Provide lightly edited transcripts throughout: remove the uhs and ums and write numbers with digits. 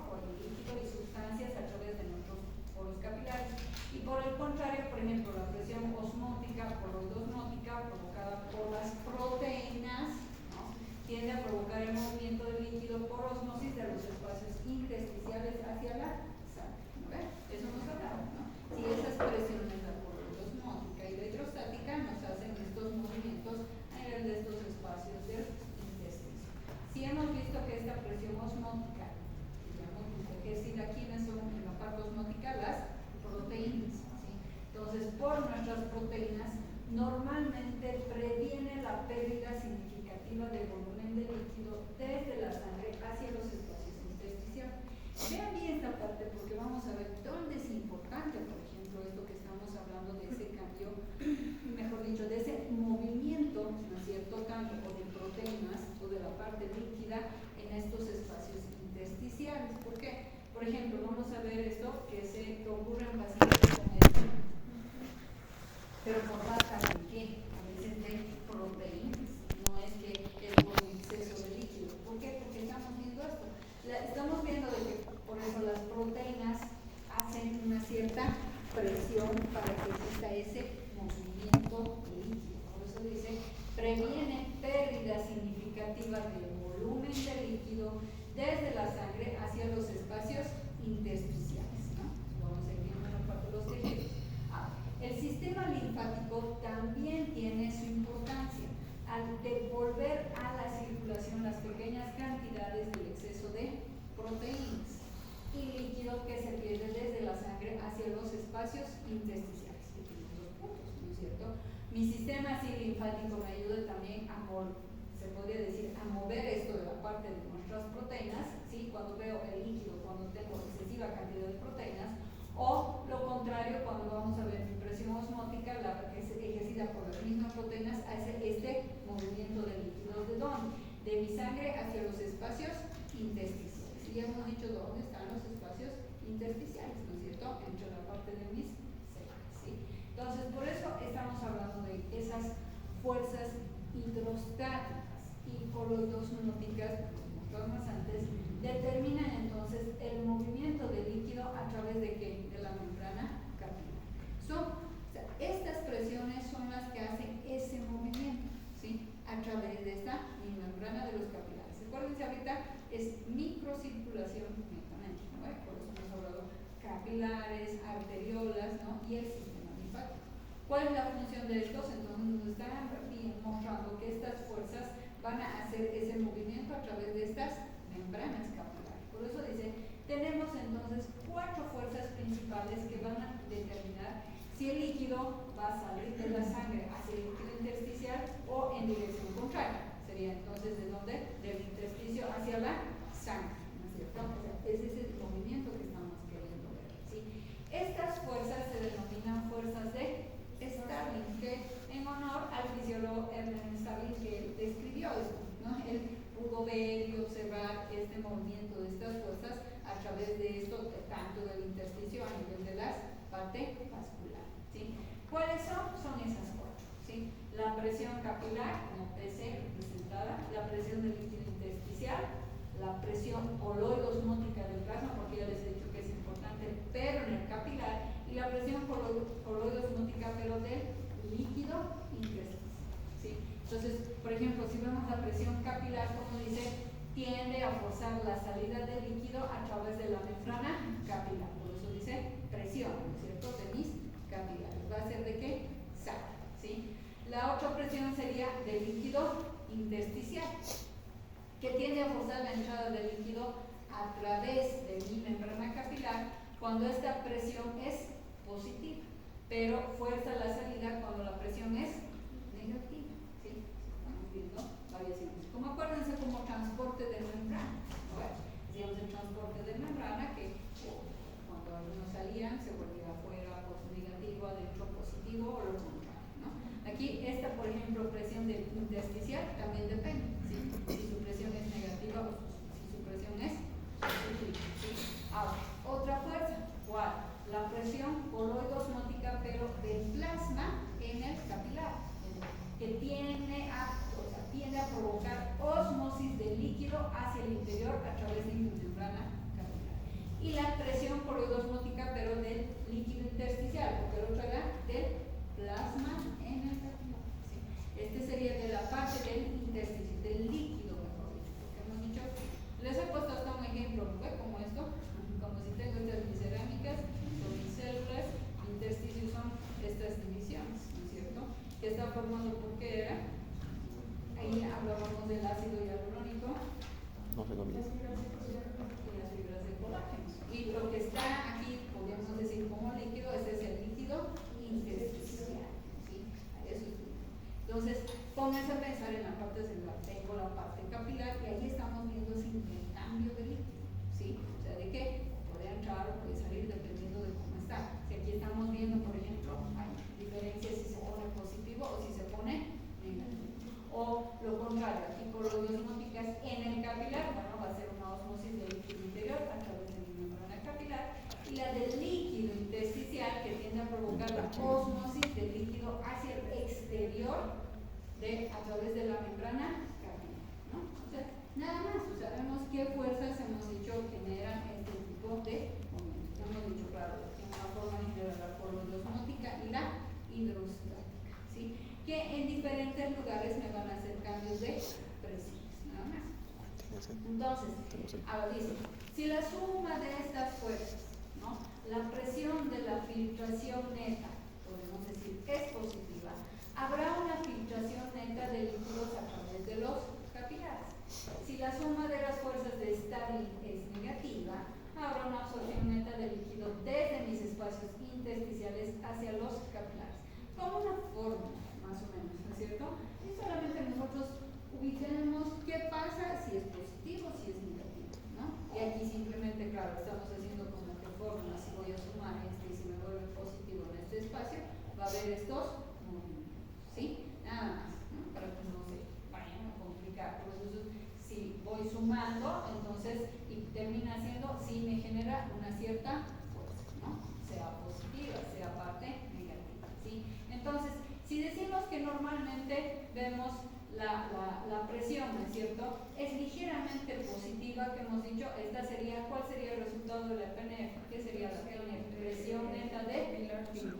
o el líquido y sustancias a través de nuestros poros capilares. Y por el contrario, por ejemplo, la presión osmótica, coloidosmótica, provocada por las proteínas, ¿no?, tiende a provocar el movimiento del líquido por osmosis de los espacios intersticiales hacia la sangre, ¿no ve? Eso nos hablamos, ¿no? Si esas presiones, la coloidosmótica y la hidrostática, nos hacen estos movimientos a nivel de estos espacios del intersticio. Si hemos visto que esta presión osmótica, digamos, ejercida, ¿quiénes son en la parte osmótica? Las proteínas, ¿sí? Entonces, por nuestras proteínas, normalmente previene la pérdida significativa de volumen de líquido desde la sangre hacia los espacios intersticiales. Vean bien esta parte porque vamos a ver dónde es importante, por ejemplo, esto que estamos hablando de ese cambio, mejor dicho, de ese movimiento, ¿no es cierto?, tanto de proteínas o de la parte líquida en estos espacios intersticiales. ¿Por qué? Por ejemplo, vamos a ver esto que ocurre en pacientes con esto, pero por falta de qué, a veces de proteínas, no es que es por exceso de líquido. ¿Por qué? Porque estamos viendo esto. Estamos viendo de que, por eso, las proteínas hacen una cierta presión para que exista ese movimiento líquido. Por eso dice, previene pérdida significativa del volumen de líquido desde la sangre hacia los espacios intersticiales, ¿no? Vamos a ir viendo en la parte de los tejidos. El sistema linfático también tiene su importancia al devolver a la circulación las pequeñas cantidades del exceso de proteínas y líquido que se pierde desde la sangre hacia los espacios intersticiales. Y tenemos dos puntos, ¿no es cierto? Mi sistema linfático me ayuda también se podría decir, a mover esto de la parte de nuestras proteínas, ¿sí?, cuando veo el líquido, cuando tengo excesiva cantidad de proteínas, o lo contrario, cuando vamos a ver mi presión osmótica, la que es ejercida por las mismas proteínas, hace este movimiento de líquido. ¿De dónde? De mi sangre hacia los espacios intersticiales. Y ya hemos dicho dónde están los espacios intersticiales, ¿no es cierto?, entre la parte de mis células, ¿sí? Entonces, por eso estamos hablando de esas fuerzas hidrostáticas y coloidosmóticas, como mostramos antes, determinan entonces el movimiento del líquido a través de ¿qué? De la membrana capilar. Estas presiones son las que hacen ese movimiento, ¿sí?, a través de esta membrana de los capilares. Acuérdense, ahorita es microcirculación netamente, ¿no? Por eso hemos hablado capilares, arteriolas, ¿no?, y el sistema linfático. ¿Cuál es la función de estos? Entonces nos están mostrando que estas fuerzas van a hacer ese movimiento a través de estas membranas capilares. Por eso dice, tenemos entonces 4 fuerzas principales que van a determinar si el líquido va a salir de la sangre hacia el líquido intersticial o en dirección contraria. Sería entonces ¿de dónde? Del intersticio hacia la sangre, ¿no es cierto? O sea, ese es el movimiento que estamos queriendo ver, ¿sí? Estas fuerzas se denominan fuerzas de Starling, que en honor al fisiólogo Ernest Starling, que describió esto, ¿no? Él pudo ver y observar este movimiento de estas fuerzas a través de esto, tanto del intersticio a nivel de la parte vascular, ¿sí? ¿Cuáles son? Son esas 4, ¿sí? La presión capilar, como PC presentada, la presión del líquido intersticial, la presión coloidosmótica del plasma, porque ya les he dicho que es importante, pero en el capilar, y la presión coloidosmótica, pero del líquido intersticial, ¿sí? Entonces, por ejemplo, si vemos la presión capilar, como dice, tiende a forzar la salida del líquido a través de la membrana capilar. Por eso dice presión, ¿no es cierto?, de mis capilares. ¿Va a ser de qué? Sangre, ¿sí? La otra presión sería del líquido intersticial, que tiende a forzar la entrada del líquido a través de mi membrana capilar cuando esta presión es positiva, pero fuerza la salida cuando la presión es negativa, ¿sí? Estamos viendo variaciones. Como acuérdense, como transporte de membrana, ¿no? Decíamos el transporte de membrana, que cuando algunos salían se volvía afuera negativo, adentro positivo, o lo contrario, ¿no? Aquí esta, por ejemplo, presión del intersticial también depende, ¿sí? Si su presión es negativa o si su presión es positiva, ¿sí? Ahora, otra fuerza, ¿cuál? La presión coloidosmótica, pero del plasma en el capilar, que tiende a provocar ósmosis del líquido hacia el interior a través de mi membrana capilar. y la presión coloidosmótica, pero del líquido intersticial, porque el otro era del plasma en el capilar. ¿Sí? Este sería de la parte del intersticio, del líquido, mejor dicho, porque hemos dicho, les he puesto hasta un ejemplo, ¿no ve? Como esto, como si tengo estas mis cerámicas, son mis células, intersticios son estas divisiones, ¿no es cierto? Que está formado por qué era. Ahí hablábamos del ácido hialurónico. No se comía. Y las fibras de colágeno. Y lo que está aquí, podríamos decir como líquido, ese es el líquido intersticial. ¿Sí? Eso es. Entonces, pónganse a pensar en la parte celular. Tengo la parte capilar y ahí estamos viendo ese intercambio de líquido. ¿Sí? O sea, de que puede entrar o puede salir dependiendo de cómo está. Si aquí estamos viendo, por ejemplo, hay diferencias si se pone positivo o si se pone negativo. O lo contrario, aquí coloidosmóticas en el capilar, bueno, va a ser una osmosis del líquido interior a través de mi membrana capilar, y la del líquido intersticial que tiende a provocar la osmosis del líquido hacia el exterior a través de la membrana capilar, ¿no? O sea, nada más, o sea, vemos qué fuerzas hemos dicho generan este tipo de momentos. Hemos dicho, claro, tiene una forma integral la coloidosmótica y la hidrostática, ¿sí? Que en diferentes lugares me van a hacer cambios de presiones, nada más. Entonces, ahora dice, si la suma de estas fuerzas, ¿no? La presión de la filtración neta, podemos decir, es positiva, habrá una filtración neta de líquidos a través de los capilares. Si la suma de las fuerzas de Stirling es negativa, habrá una absorción neta de líquido desde mis espacios intersticiales hacia los capilares. Como una fórmula, más o menos, ¿no es cierto? Y solamente nosotros ubiquemos qué pasa si es positivo, si es negativo, ¿no? Y aquí simplemente, claro, estamos haciendo como que fórmula, si voy a sumar este y si me vuelve positivo en este espacio, va a haber estos movimientos, ¿sí? Nada más, ¿no? Para que no se vayan a complicar. Por eso, si voy sumando, entonces, y termina siendo, sí me genera una cierta fuerza, ¿no? Sea positiva, sea parte negativa, ¿sí? Entonces, si decimos que normalmente vemos la presión, ¿no es cierto? Es ligeramente positiva, que hemos dicho, esta sería, ¿cuál sería el resultado de la PNF? ¿Qué sería la PNF? Presión neta de filtración.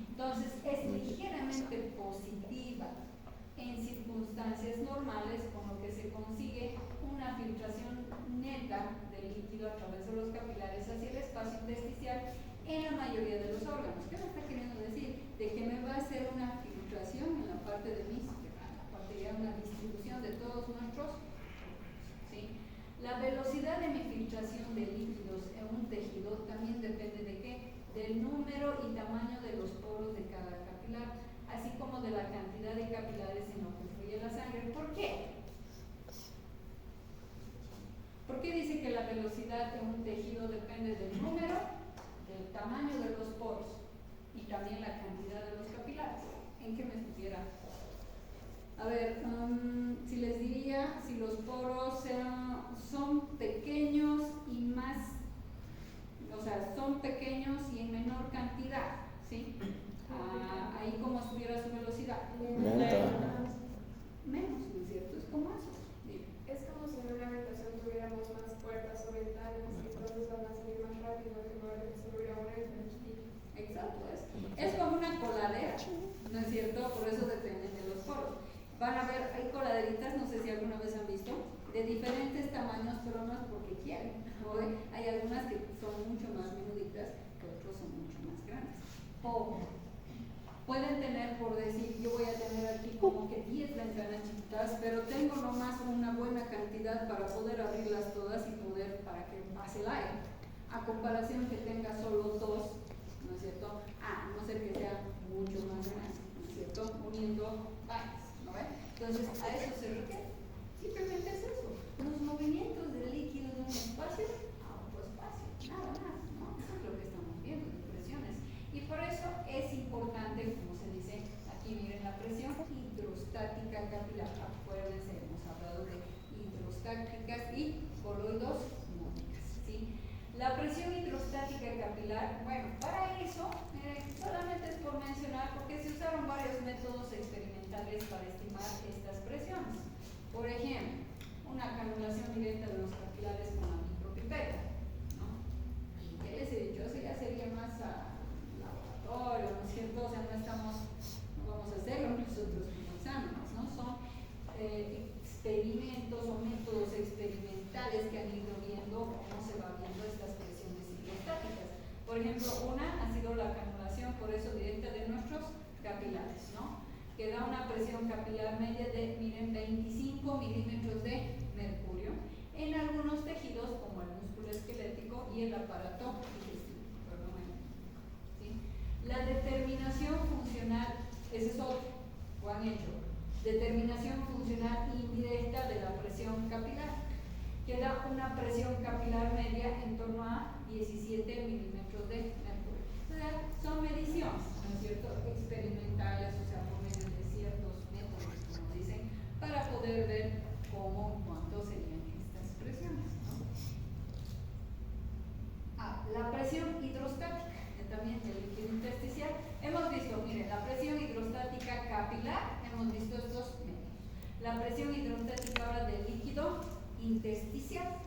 Entonces, es ligeramente positiva en circunstancias normales, con lo que se consigue una filtración neta del líquido a través de los capilares hacia el espacio intersticial en la mayoría de los órganos. ¿Qué me está queriendo decir? De que me va a hacer una filtración en la parte de mis, una distribución de todos nuestros, ¿sí? La velocidad de mi filtración de líquidos en un tejido también depende de qué, del número y tamaño de los poros de cada capilar, así como de la cantidad de capilares en lo que fluye la sangre. ¿Por qué? ¿Por qué dice que la velocidad de un tejido depende del número, del tamaño de los poros y también la cantidad de los capilares? ¿En qué me supiera? A ver, si les diría, si los poros son pequeños y más, o sea, son pequeños y en menor cantidad, ¿sí? Ahí como estuviera su velocidad. Menos, ¿no es cierto? Es como eso. Es como si en una habitación tuviéramos más puertas o ventanas y entonces van a salir más rápido en lugar de que solo hubiera una y una chiquita. Exacto, es como una coladera, ¿no es cierto? Por eso dependen de los poros. Van a ver, hay coladeritas, no sé si alguna vez han visto, de diferentes tamaños, pero no es porque quieren. Hay algunas que son mucho más menuditas, que otros son mucho más grandes. O pueden tener, por decir, yo voy a tener aquí como que 10 ventanas chiquitas, pero tengo nomás una buena cantidad para poder abrirlas todas y poder, para que pase el aire. A comparación que tenga solo 2, ¿no es cierto? A no ser que sea mucho más grande, ¿no es cierto? Uniendo varias. Entonces, a eso se refiere. Simplemente es eso. Los movimientos del líquido de un espacio a otro espacio. Nada más, ¿no? Eso es lo que estamos viendo, de presiones. Y por eso es importante, como se dice aquí, miren, la presión hidrostática capilar. Acuérdense, hemos hablado de hidrostáticas y coloidosmóticas, ¿sí? La presión hidrostática capilar, bueno, para eso, solamente es por mencionar, porque se usaron varios métodos experimentales para estimar estas presiones. Por ejemplo, una canulación directa de los capilares con la micropipeta, ¿no? les he dicho, eso ya sería más a laboratorio, ¿no es cierto? O sea, no vamos a hacerlo nosotros como exámenes, ¿no? Son experimentos o métodos experimentales que han ido viendo cómo se va viendo estas presiones hidrostáticas. Por ejemplo, una ha sido la canulación, por eso directa de nuestros capilares, ¿no? Que da una presión capilar media de, miren, 25 milímetros de mercurio en algunos tejidos como el músculo esquelético y el aparato digestivo. ¿Sí? La determinación funcional, ese es otro, lo han hecho. Determinación funcional indirecta de la presión capilar, que da una presión capilar media en torno a 17 milímetros de mercurio. O sea, son mediciones, ¿no es cierto?, experimentales, o sea, por medio de ciertos métodos, como dicen, para poder ver cómo, cuánto serían estas presiones, ¿no? La presión hidrostática, también del líquido intersticial. Hemos visto, miren, la presión hidrostática capilar, hemos visto estos métodos. La presión hidrostática ahora del líquido intersticial.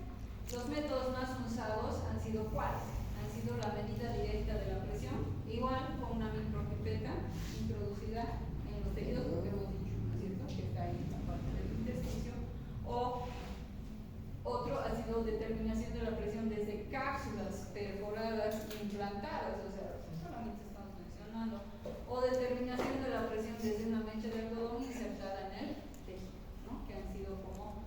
Los métodos más usados han sido ¿cuáles? Han sido la medida directa de la presión, igual con una micropipeta introducida en los tejidos, porque hemos dicho, ¿no es cierto?, que está ahí en la parte del intersticio. O otro ha sido determinación de la presión desde cápsulas perforadas e implantadas, o sea, solamente estamos mencionando, o determinación de la presión desde una mecha de algodón insertada en el tejido, ¿no?, que han sido como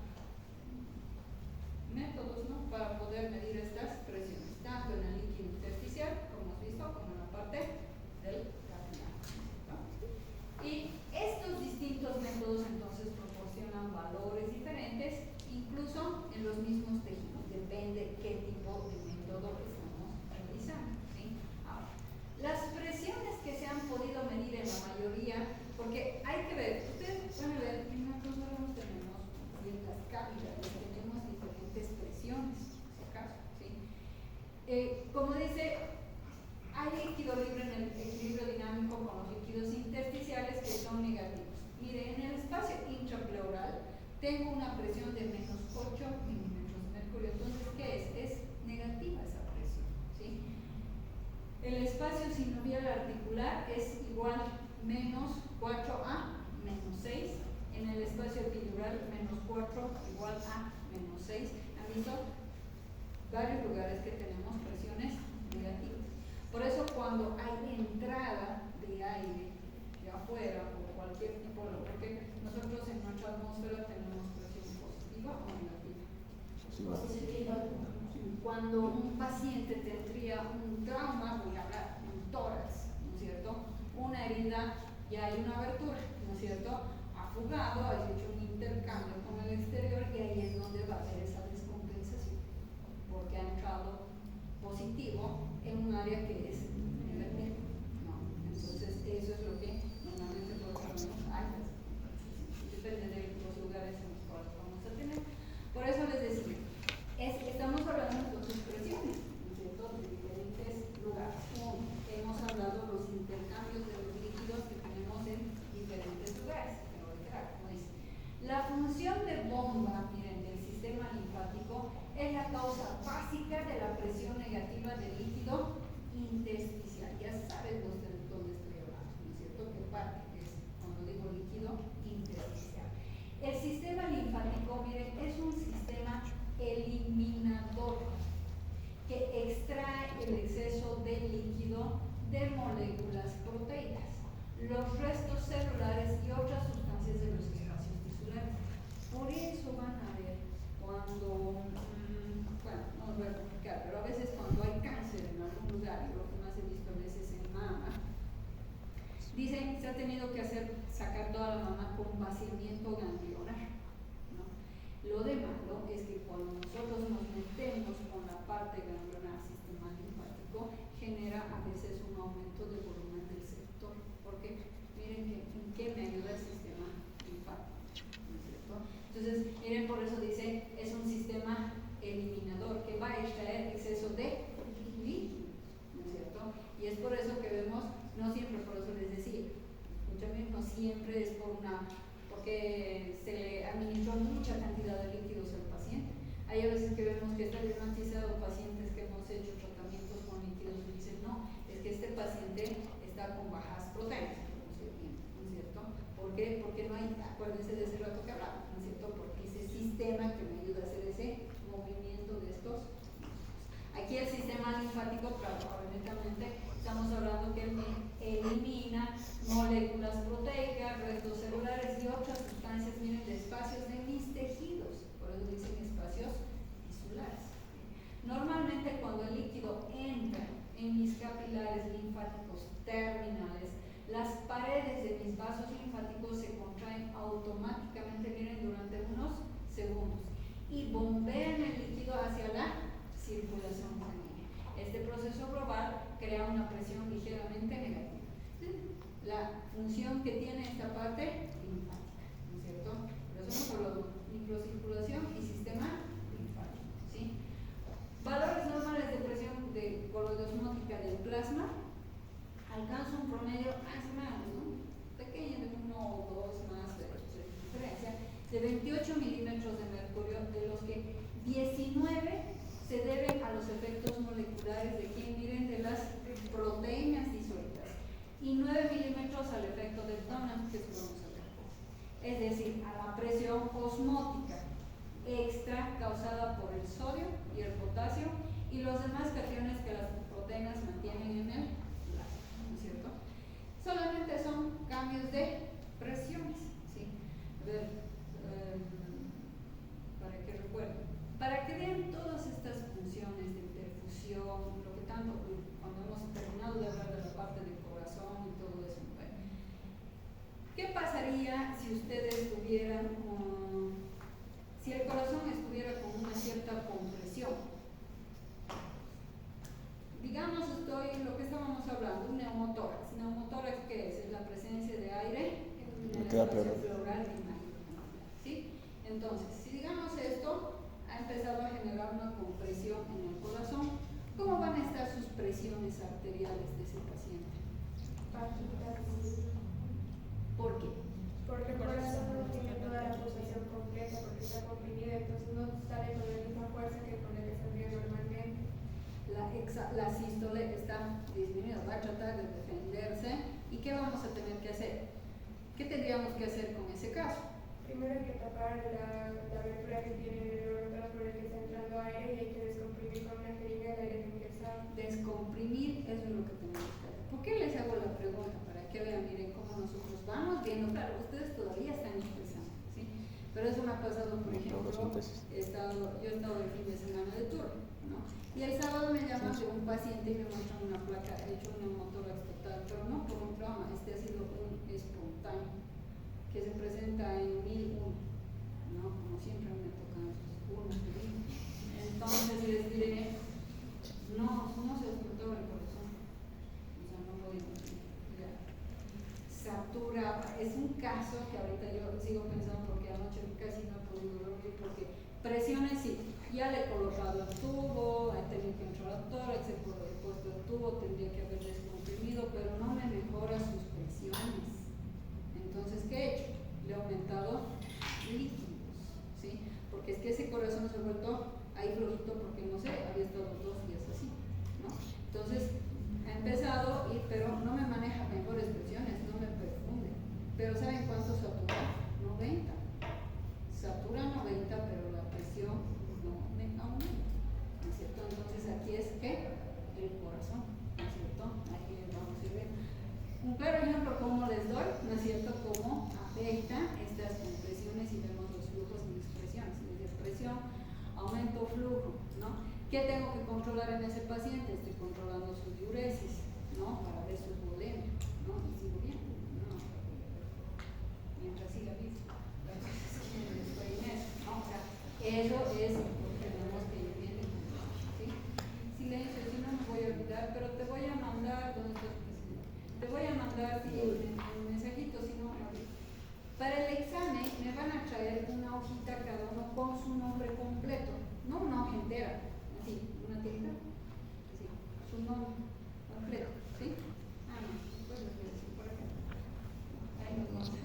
métodos, ¿no?, para poder medir estas presiones, tanto en el líquido intersticial, como hemos visto, como en la parte del capilar, ¿no? Y estos distintos métodos entonces proporcionan valores diferentes, incluso en los mismos tejidos, depende qué tipo de método estamos realizando, ¿sí? Ahora, las presiones que se han podido medir en la mayoría, porque hay que ver, ustedes van a ver que nosotros tenemos ciertas cavidades, tenemos diferentes presiones, si acaso, ¿sí? Como dice, hay líquido libre en el equilibrio dinámico con los líquidos intersticiales que son negativos. Mire, en el espacio intrapleural tengo una presión de menos 8 milímetros de mercurio. Entonces, ¿qué es? Es negativa esa presión, ¿sí? El espacio sinovial articular es igual menos 4 a menos 6. En el espacio epidural, menos 4 igual a menos 6. ¿Han visto? Varios lugares que tenemos presiones negativas. Por eso, cuando hay entrada de aire de afuera o cualquier tipo de, porque nosotros en nuestra atmósfera tenemos presión positiva o negativa. Positiva. Cuando un paciente tendría un trauma, voy a hablar de un tórax, ¿no es cierto?, una herida, ya hay una abertura, ¿no es cierto?, ha fugado, ha hecho un intercambio con el exterior y ahí es donde va a haber esa descompensación, porque ha entrado positivo en un área que es negativa, ¿no? Entonces, eso es lo que normalmente podemos hay, depende de los lugares en los cuales vamos a tener. Por eso les decía, estamos hablando entonces de presiones, ¿no es cierto?, de diferentes lugares. Hemos hablado de los intercambios de los líquidos que tenemos en diferentes lugares, pero como dice, la función de bomba, miren, del sistema linfático es la causa básica de la presión negativa del líquido intersticial. Ya sabes vos de dónde estoy hablando, ¿no es cierto?, qué parte es cuando digo líquido intersticial. El sistema linfático, miren, es un sistema eliminador que extrae el exceso de líquido de moléculas proteicas, los restos celulares y otras sustancias de los espacios tisulares. Por eso van a ver cuando, bueno, no os voy a complicar, pero a veces cuando hay cáncer en algún lugar, y lo que más he visto a veces en mama, dicen se ha tenido que sacar toda la mama con vaciamiento ganglionar, ¿no? Lo de malo es que cuando nosotros nos metemos con la parte ganglionar, sistema linfático, genera a veces un aumento de volumen del sector, porque miren en qué me ayuda el sistema linfático, ¿no es cierto? Entonces, miren, por eso dice, es un sistema eliminador que va a extraer exceso de líquido, ¿no es cierto? Y es por eso que vemos, no siempre, por eso les decía, escúchame, no siempre es porque se le administró mucha cantidad de líquidos al paciente. Hay a veces que vemos que está diagnosticado pacientes que hemos hecho tratamientos con líquidos y dicen, no, es que este paciente está con bajas proteínas, ¿no es cierto? ¿Por qué? Porque no hay, acuérdense de ese rato que hablaba, ¿no es cierto? Porque ese sistema que me ayuda a hacer ese movimiento de estos. Aquí el sistema linfático, probablemente estamos hablando que elimina moléculas proteicas, restos celulares y otras sustancias, miren, de espacios de mis tejidos, por eso dicen espacios tisulares. Normalmente cuando el líquido entra en mis capilares linfáticos terminales, las paredes de mis vasos linfáticos se contraen automáticamente, miren, durante unos segundos y bombean el líquido hacia la circulación sanguínea. Este proceso global crea una presión ligeramente negativa. La función que tiene esta parte linfática, ¿no es cierto? Por eso hemos hablado de microcirculación y sistema linfático, ¿sí? Valores normales de presión de coloidosmótica del plasma alcanza un promedio más o menos, ¿no? Pequeño, de 1 o 2 más de diferencia, de 28 milímetros de mercurio, de los que 19 se deben a los efectos moleculares de quién, miren, de las proteínas disueltas, y 9 milímetros al efecto del Donham, que eso vamos a ver. Es decir, a la presión osmótica extra causada por el sodio y el potasio y los demás cationes que las proteínas mantienen en el plasma, ¿no es cierto? Solamente son cambios de presiones, ¿sí? A ver, para que recuerden, para que vean todas estas funciones de perfusión, lo que tanto, cuando hemos terminado de hablar de la parte del corazón y todo eso, bueno, ¿qué pasaría si ustedes tuvieran, si el corazón estuviera con una cierta compresión? Digamos, estoy, lo que estábamos hablando, un neumotórax. ¿Neumotórax qué es? Es la presencia de aire en el espacio pleural imaginal, ¿sí? Entonces, si digamos esto ha empezado a generar una compresión en el corazón, ¿cómo van a estar sus presiones arteriales de ese paciente? ¿Por qué? Porque el corazón no tiene toda la pulsación completa, porque está comprimido, entonces no sale con la misma fuerza que con el que saldría normalmente. La sístole está disminuida, va a tratar de defenderse. ¿Y qué vamos a tener que hacer? ¿Qué tendríamos que hacer con ese caso? Primero hay que tapar la abertura que tiene el órgano por el que está entrando aire y hay que descomprimir con una jeringa el aire que ingresa. Descomprimir, eso es lo que tenemos que hacer. ¿Por qué les hago la pregunta? Para que vean, miren cómo nosotros vamos viendo. Claro, ustedes todavía están empezando, ¿sí? Pero eso me ha pasado, por ejemplo, yo he estado el fin de semana de turno, ¿no? Y el sábado me llaman de un paciente y me muestran una placa, he hecho un neumotórax total, pero no por un trauma, este ha sido un espontáneo, que se presenta en 1001, ¿no? Como siempre me tocan esos unos. Entonces les diré, no se explotó el corazón, o sea, no podemos, ya. Satura, es un caso que ahorita yo sigo pensando porque anoche casi no he podido dormir porque presiones sí, ya le he colocado el tubo, he tenido que entrar al tórax, he puesto el tubo, tendría que haber descomprimido, pero no me mejora sus presiones. Entonces, ¿qué he hecho? Le he aumentado líquidos, ¿sí? Porque es que ese corazón se ha vuelto ahí flojito porque no sé, había estado 2 días así, ¿no? Entonces, ha empezado, pero no me maneja mejores presiones, no me perfunde. Pero ¿saben cuánto satura? 90. Satura 90, pero la presión no me aumenta, ¿no es cierto? Entonces, aquí es que el corazón, ¿no es cierto? Aquí vamos a ver un claro ejemplo cómo les doy, ¿no es cierto? Cómo afecta estas compresiones y vemos los flujos y expresiones. Presión, aumento, flujo, ¿no? ¿Qué tengo que controlar en ese paciente? Estoy controlando su diuresis, ¿no? Para ver su volemia, ¿no? Y sigo bien, ¿no? Mientras siga vivo. Estoy en eso, ¿no? O sea, eso es lo que tenemos que ir viendo, ¿sí? Silencio, si no me voy a olvidar, pero te voy a mandar, ¿dónde estás? Te voy a mandar un mensajito, si no me olvido. Para el examen me van a traer una hojita cada uno con su nombre completo, no una hoja entera, así, una tinta, así, su nombre completo, ¿sí? Ah, no, pues lo voy a decir por acá. Ahí nos vamos.